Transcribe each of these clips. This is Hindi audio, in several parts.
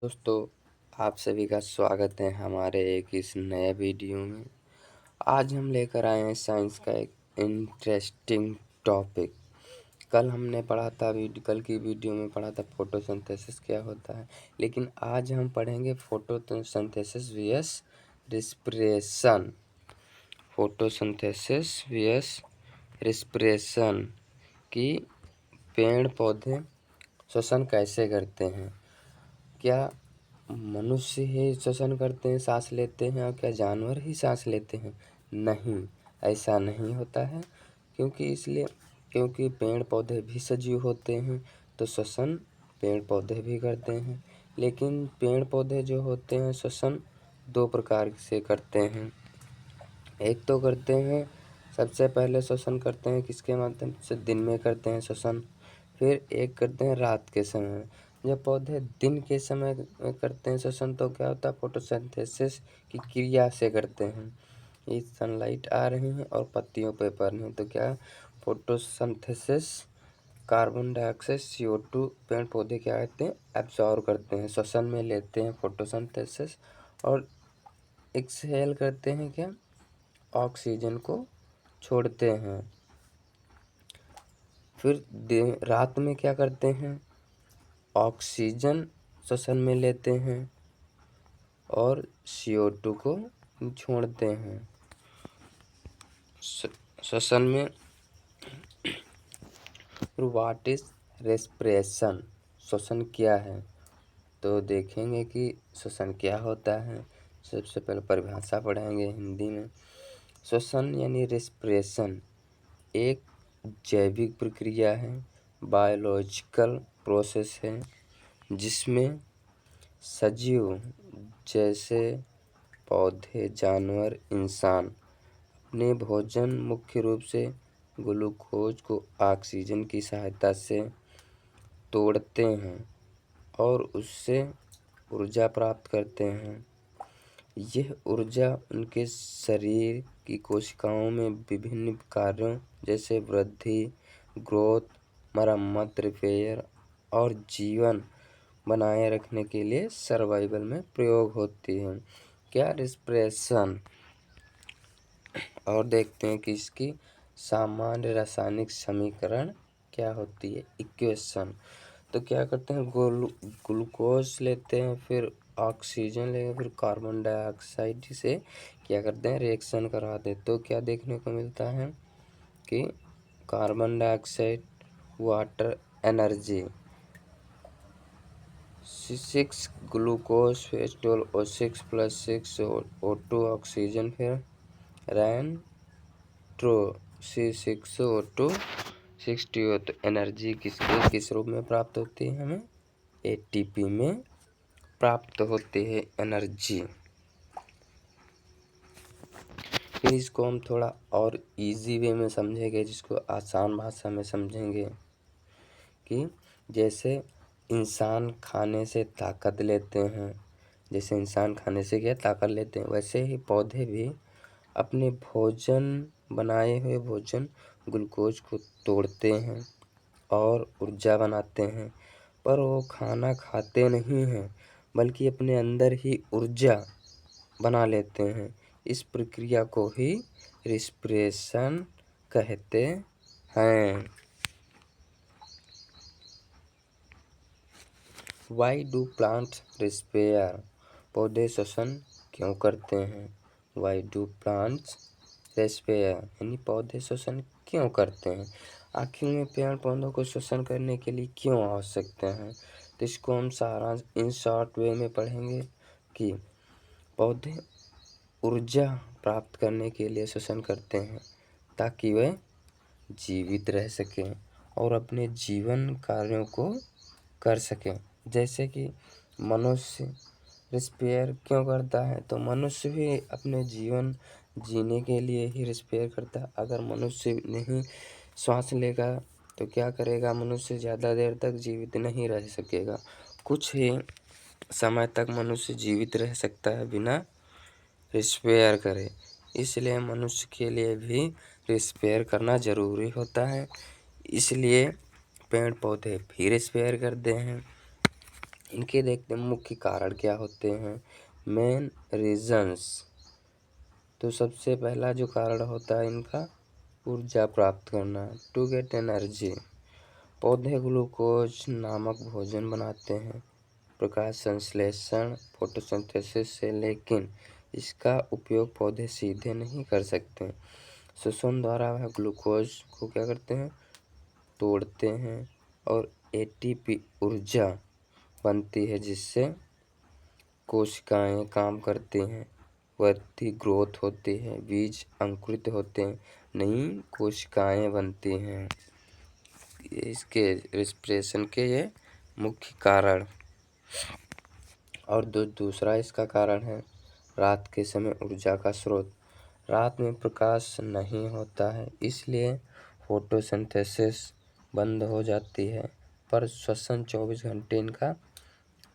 दोस्तों, आप सभी का स्वागत है हमारे एक इस नए वीडियो में। आज हम लेकर आए हैं साइंस का एक इंटरेस्टिंग टॉपिक। कल की वीडियो में पढ़ा था फोटोसिंथेसिस क्या होता है, लेकिन आज हम पढ़ेंगे photosynthesis vs respiration. Photosynthesis vs respiration की पेड़ पौधे श्वसन कैसे करते हैं। क्या मनुष्य ही श्वसन करते हैं, सांस लेते हैं, और क्या जानवर ही सांस लेते हैं? नहीं, ऐसा नहीं होता है। क्योंकि पेड़ पौधे भी सजीव होते हैं, तो श्वसन पेड़ पौधे भी करते हैं। लेकिन पेड़ पौधे जो होते हैं श्वसन दो प्रकार से करते हैं। एक तो करते हैं, सबसे पहले श्वसन करते हैं किसके माध्यम से? दिन में करते हैं श्वसन। फिर एक करते हैं रात के समय। जब पौधे दिन के समय में करते हैं श्वसन तो क्या होता है? फोटोसिंथेसिस की क्रिया से करते हैं। ये सनलाइट आ रही है और पत्तियों पे पड़ रही है, तो क्या फोटोसिंथेसिस कार्बन डाइऑक्साइड CO2 पेड़ पौधे क्या करते हैं? एब्जॉर्व करते हैं, श्वसन में लेते हैं फोटोसिंथेसिस, और एक्सहेल करते हैं क्या? ऑक्सीजन को छोड़ते हैं। फिर रात में क्या करते हैं? ऑक्सीजन श्वसन में लेते हैं और CO2 को छोड़ते हैं श्वसन में। What is respiration? श्वसन क्या है? तो देखेंगे कि श्वसन क्या होता है। सबसे पहले परिभाषा पढ़ेंगे हिंदी में। श्वसन यानी रेस्पिरेशन एक जैविक प्रक्रिया है, बायोलॉजिकल प्रोसेस है, जिसमें सजीव जैसे पौधे, जानवर, इंसान अपने भोजन मुख्य रूप से ग्लूकोज को ऑक्सीजन की सहायता से तोड़ते हैं और उससे ऊर्जा प्राप्त करते हैं। यह ऊर्जा उनके शरीर की कोशिकाओं में विभिन्न कार्यों जैसे वृद्धि, ग्रोथ, मरम्मत, रिपेयर और जीवन बनाए रखने के लिए सर्वाइवल में प्रयोग होती है। क्या? रिस्पिरेशन। और देखते हैं कि इसकी सामान्य रासायनिक समीकरण क्या होती है, इक्वेशन। तो क्या करते हैं? ग्लूकोज लेते हैं, फिर ऑक्सीजन लेंगे, फिर कार्बन डाइऑक्साइड से क्या करते हैं? रिएक्शन करवाते हैं। तो क्या देखने को मिलता है कि carbon dioxide, water, energy, 6 glucose, फिर 12 O6 + 6 O2 ऑक्सीजन, फिर रैन ट्रो C6O2 60O। तो एनर्जी किस रूप में प्राप्त होती है? हमें ATP में प्राप्त होती है एनर्जी। फिर इसको हम थोड़ा और इजी वे में समझेंगे, जिसको आसान भाषा में समझेंगे कि जैसे इंसान खाने से ताकत लेते हैं, जैसे इंसान खाने से क्या ताकत लेते हैं, वैसे ही पौधे भी अपने बनाए हुए भोजन ग्लूकोज को तोड़ते हैं और ऊर्जा बनाते हैं। पर वो खाना खाते नहीं हैं, बल्कि अपने अंदर ही ऊर्जा बना लेते हैं। इस प्रक्रिया को ही रिस्पिरेशन कहते हैं। Why do plants respire? पौधे श्वसन क्यों करते हैं? वाई डू प्लांट्स रिस्पेयर यानी पौधे श्वसन क्यों करते हैं? आखिर में पेड़ पौधों को श्वसन करने के लिए क्यों आवश्यकता है? तो इसको हम सारांश इन शॉर्ट वे में पढ़ेंगे कि पौधे ऊर्जा प्राप्त करने के लिए श्वसन करते हैं, ताकि वे जीवित रह सकें और अपने जीवन कार्यों को कर सकें। जैसे कि मनुष्य रिस्पेयर क्यों करता है? तो मनुष्य भी अपने जीवन जीने के लिए ही रिस्पेयर करता है। अगर मनुष्य नहीं श्वास लेगा तो क्या करेगा? मनुष्य ज़्यादा देर तक जीवित नहीं रह सकेगा। कुछ ही समय तक मनुष्य जीवित रह सकता है बिना रिस्पेयर करे। इसलिए मनुष्य के लिए भी रिस्पेयर करना ज़रूरी होता है। इसलिए पेड़ पौधे भी रिस्पेयर करते हैं। इनके देखते हैं मुख्य कारण क्या होते हैं, मेन रीजन्स। तो सबसे पहला जो कारण होता है इनका, ऊर्जा प्राप्त करना, टू गेट एनर्जी। पौधे ग्लूकोज नामक भोजन बनाते हैं प्रकाश संश्लेषण फोटोसिंथेसिस से, लेकिन इसका उपयोग पौधे सीधे नहीं कर सकते। श्वसन द्वारा वह ग्लूकोज को क्या करते हैं, तोड़ते हैं और एटीपी ऊर्जा बनती है, जिससे कोशिकाएं काम करती हैं, वृद्धि ग्रोथ होती है, बीज अंकुरित होते हैं, नई कोशिकाएं बनती हैं। इसके रेस्पिरेशन के ये मुख्य कारण। और दूसरा इसका कारण है रात के समय ऊर्जा का स्रोत। रात में प्रकाश नहीं होता है, इसलिए फोटोसिंथेसिस बंद हो जाती है, पर श्वसन 24 घंटे इनका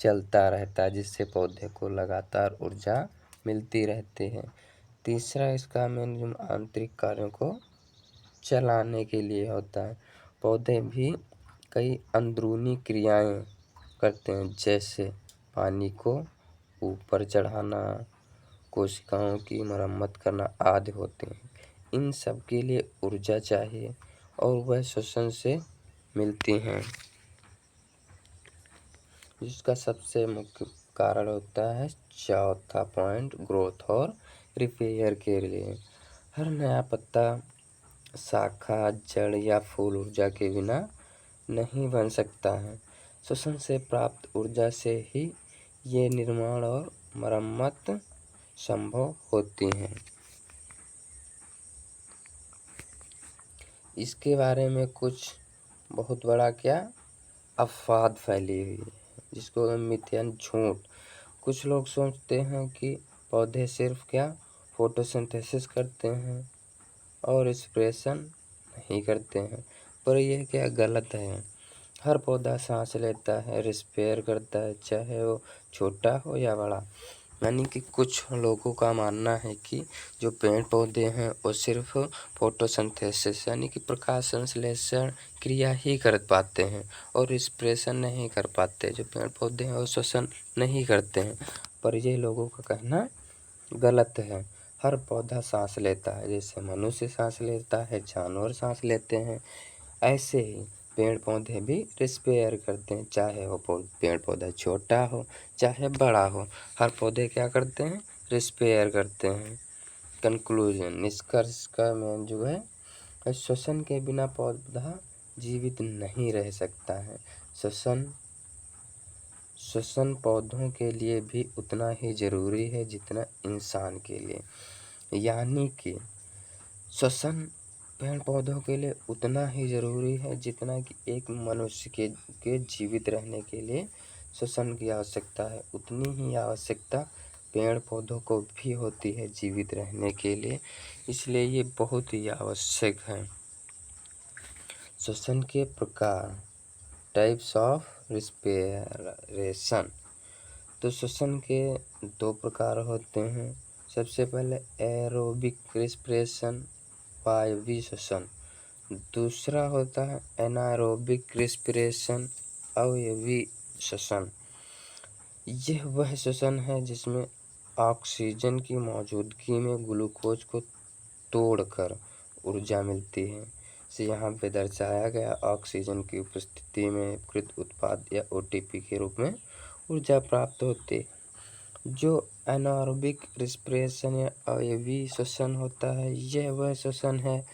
चलता रहता है, जिससे पौधे को लगातार ऊर्जा मिलती रहती है। तीसरा इसका मेन आंतरिक कार्यों को चलाने के लिए होता है। पौधे भी कई अंदरूनी क्रियाएं करते हैं, जैसे पानी को ऊपर चढ़ाना, कोशिकाओं की मरम्मत करना आदि होते हैं। इन सब के लिए ऊर्जा चाहिए और वह श्वसन से मिलती हैं, जिसका सबसे मुख्य कारण होता है चौथा पॉइंट, ग्रोथ और रिपेयर के लिए। हर नया पत्ता, शाखा, जड़ या फूल ऊर्जा के बिना नहीं बन सकता है। श्वसन से प्राप्त ऊर्जा से ही ये निर्माण और मरम्मत संभव होती है। इसके बारे में कुछ बहुत बड़ा क्या अफवाह फैली हुई है, जिसको मिथ्यान झूठ। कुछ लोग सोचते हैं कि पौधे सिर्फ क्या फोटोसिंथेसिस करते हैं और रेस्पिरेशन नहीं करते हैं, पर यह क्या गलत है। हर पौधा सांस लेता है, रेस्पियर करता है, चाहे वो छोटा हो या बड़ा। यानी कि कुछ लोगों का मानना है कि जो पेड़ पौधे हैं वो सिर्फ फोटोसिंथेसिस यानी कि प्रकाश संश्लेषण क्रिया ही कर पाते हैं और रेस्पिरेशन नहीं कर पाते। जो पेड़ पौधे हैं वो श्वसन नहीं करते हैं, पर ये लोगों का कहना गलत है। हर पौधा सांस लेता है, जैसे मनुष्य सांस लेता है, जानवर सांस लेते हैं, ऐसे ही पेड़ पौधे भी रेस्पियर करते हैं, चाहे वो पेड़ पौधा छोटा हो चाहे बड़ा हो। हर पौधे क्या करते हैं, रेस्पियर करते हैं। कंक्लूजन, निष्कर्ष का मेन जो है, श्वसन के बिना पौधा जीवित नहीं रह सकता है। श्वसन पौधों के लिए भी उतना ही जरूरी है जितना इंसान के लिए। यानी कि श्वसन पेड़ पौधों के लिए उतना ही ज़रूरी है जितना कि एक मनुष्य के जीवित रहने के लिए श्वसन की आवश्यकता है, उतनी ही आवश्यकता पेड़ पौधों को भी होती है जीवित रहने के लिए। इसलिए ये बहुत ही आवश्यक है। श्वसन के प्रकार, टाइप्स ऑफ रिस्पिरेशन। तो श्वसन के दो प्रकार होते हैं। सबसे पहले एरोबिक रिस्पिरेशन, वायवीय श्वसन। दूसरा होता है एनारोबिक रिस्पिरेशन, अवयवी श्वसन। यह वह श्वसन है जिसमें ऑक्सीजन की मौजूदगी में ग्लूकोज को तोड़कर ऊर्जा मिलती है। इसे यहाँ पे दर्शाया गया, ऑक्सीजन की उपस्थिति में कृत उत्पाद या ओटीपी के रूप में ऊर्जा प्राप्त होती है। जो एनारोबिक रिस्पिरेशन या अवयवी श्वसन होता है, यह वह श्वसन है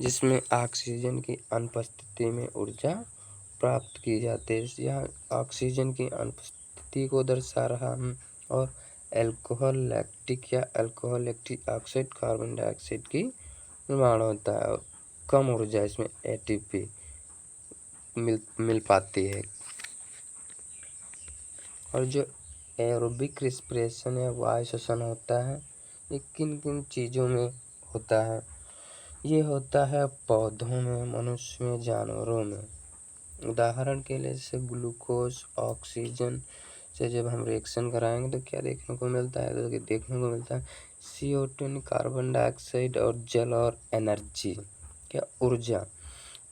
जिसमें ऑक्सीजन की अनुपस्थिति में ऊर्जा प्राप्त की जाती है। यहाँ ऑक्सीजन की अनुपस्थिति को दर्शा रहा हूँ। और अल्कोहल लैक्टिक या alcohol lactic oxide carbon dioxide की निर्माण होता है और कम ऊर्जा इसमें एटीपी मिल पाती है। और जो एरोबिक रिस्पिरेशन या वायु श्वसन होता है, ये किन किन चीज़ों में होता है? ये होता है पौधों में, मनुष्य में, जानवरों में। उदाहरण के लिए जैसे ग्लूकोज ऑक्सीजन से जब हम रिएक्शन कराएंगे तो क्या देखने को मिलता है, तो देखने को मिलता है CO2 कार्बन डाइऑक्साइड और जल और एनर्जी, क्या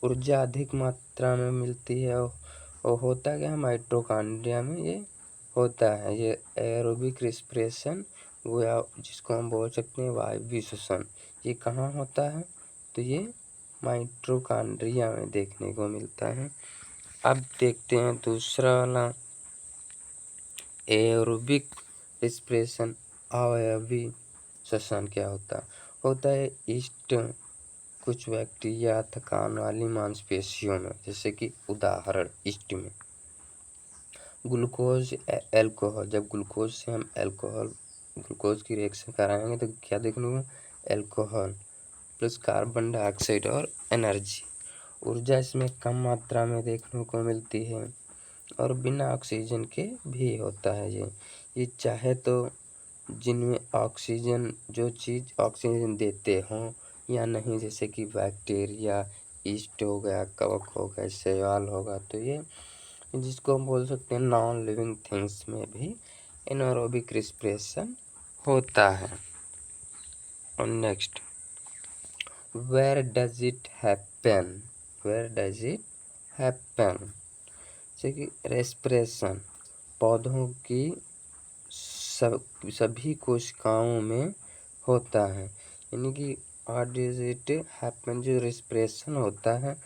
ऊर्जा अधिक मात्रा में मिलती है। और होता क्या है, माइटोकॉन्ड्रिया में ये होता है। ये एरोबिक रेस्पिरेशन वो जिसको हम बोल सकते हैं वायवीय श्वसन, ये कहाँ होता है? तो ये माइटोकॉन्ड्रिया में देखने को मिलता है। अब देखते हैं दूसरा वाला एरोबिक रेस्पिरेशन, अवयवी श्वसन क्या होता है ईस्ट कुछ बैक्टीरिया थकान वाली मांसपेशियों में, जैसे कि उदाहरण ईस्ट में ग्लूकोज एल्कोहल, जब ग्लूकोज से हम ग्लूकोज की रिएक्शन कराएंगे तो क्या देखने को? एल्कोहल प्लस कार्बन डाइऑक्साइड और एनर्जी, ऊर्जा इसमें कम मात्रा में देखने को मिलती है और बिना ऑक्सीजन के भी होता है। ये चाहे तो जिनमें ऑक्सीजन, जो चीज़ ऑक्सीजन देते हों या नहीं, जैसे कि बैक्टीरिया, ईस्ट हो गया, कवक हो गया, शैवाल होगा, तो ये जिसको हम बोल सकते हैं नॉन लिविंग थिंग्स में भी एनारोबिक रेस्पिरेशन होता है। और next, where does it happen? Where does it happen? जैसे कि रेस्पिरेशन पौधों की सभी कोशिकाओं में होता है, यानी कि व्हाट डज इट हैपन, जो रेस्पिरेशन होता है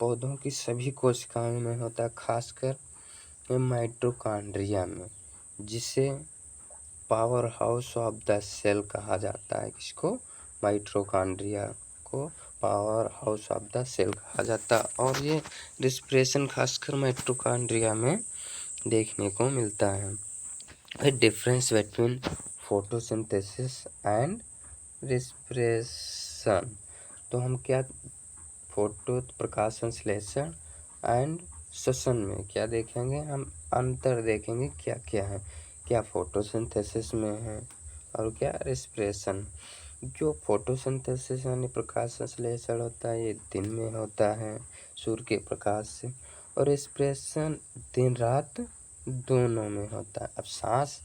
पौधों की सभी कोशिकाओं में होता है, खासकर माइटोकॉन्ड्रिया में, जिसे power house of the cell कहा जाता है। किसको? माइटोकॉन्ड्रिया को power house of the cell कहा जाता है। और ये रेस्पिरेशन खासकर माइटोकॉन्ड्रिया में देखने को मिलता है। Difference between photosynthesis and respiration, तो हम क्या फोटो प्रकाश संश्लेषण एंड श्वसन में क्या देखेंगे? हम अंतर देखेंगे क्या क्या है, क्या फोटोसिंथेसिस में है और क्या रेस्पिरेशन। जो फोटोसिंथेसिस यानी प्रकाश संश्लेषण होता है ये दिन में होता है सूर्य के प्रकाश से, और रेस्पिरेशन दिन रात दोनों में होता है। अब सांस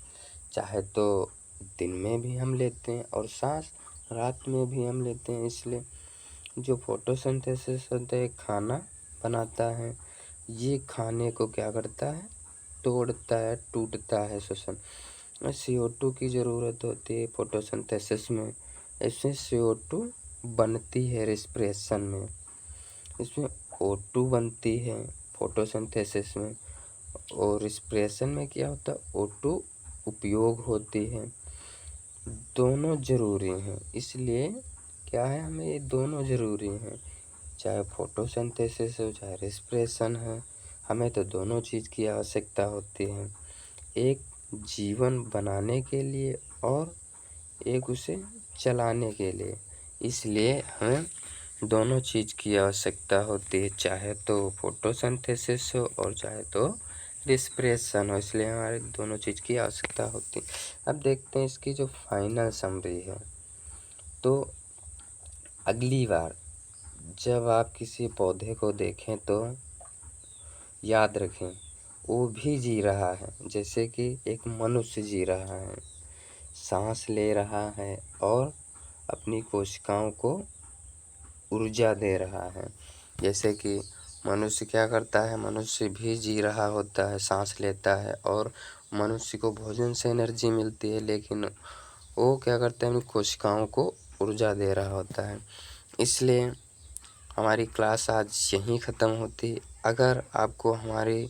चाहे तो दिन में भी हम लेते हैं और सांस रात में भी हम लेते हैं, इसलिए जो फोटोसिंथेसिस होता है खाना बनाता है, ये खाने को क्या करता है? तोड़ता है, टूटता है श्वसन। CO2 की ज़रूरत होती है फोटोसिंथेसिस में, इसमें CO2 बनती है रेस्पिरेशन में, इसमें O2 बनती है फोटोसिंथेसिस में, और रेस्पिरेशन में क्या होता है? O2 उपयोग होती है। दोनों ज़रूरी हैं, इसलिए क्या है, हमें ये दोनों ज़रूरी हैं, चाहे फोटोसिंथेसिस हो चाहे रेस्पिरेशन है, हमें तो दोनों चीज़ की आवश्यकता होती है, एक जीवन बनाने के लिए और एक उसे चलाने के लिए। इसलिए हमें दोनों चीज़ की आवश्यकता होती है, चाहे तो फोटोसिंथेसिस हो और चाहे तो रेस्पिरेशन हो, इसलिए हमारे दोनों चीज़ की आवश्यकता होती है। अब देखते हैं इसकी जो फाइनल समरी है। तो अगली बार जब आप किसी पौधे को देखें तो याद रखें वो भी जी रहा है, जैसे कि एक मनुष्य जी रहा है, सांस ले रहा है और अपनी कोशिकाओं को ऊर्जा दे रहा है। जैसे कि मनुष्य क्या करता है? मनुष्य भी जी रहा होता है, सांस लेता है और मनुष्य को भोजन से एनर्जी मिलती है, लेकिन वो क्या करता है? अपनी कोशिकाओं को ऊर्जा दे रहा होता है। इसलिए हमारी क्लास आज यहीं ख़त्म होती। अगर आपको हमारी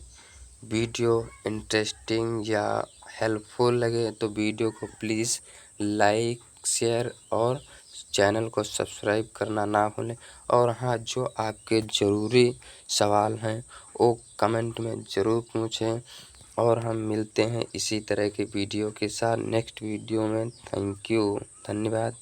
वीडियो इंटरेस्टिंग या हेल्पफुल लगे तो वीडियो को प्लीज़ लाइक, शेयर और चैनल को सब्सक्राइब करना ना भूलें। और हाँ, जो आपके ज़रूरी सवाल हैं वो कमेंट में ज़रूर पूछें, और हम मिलते हैं इसी तरह के वीडियो के साथ नेक्स्ट वीडियो में। थैंक यू, धन्यवाद।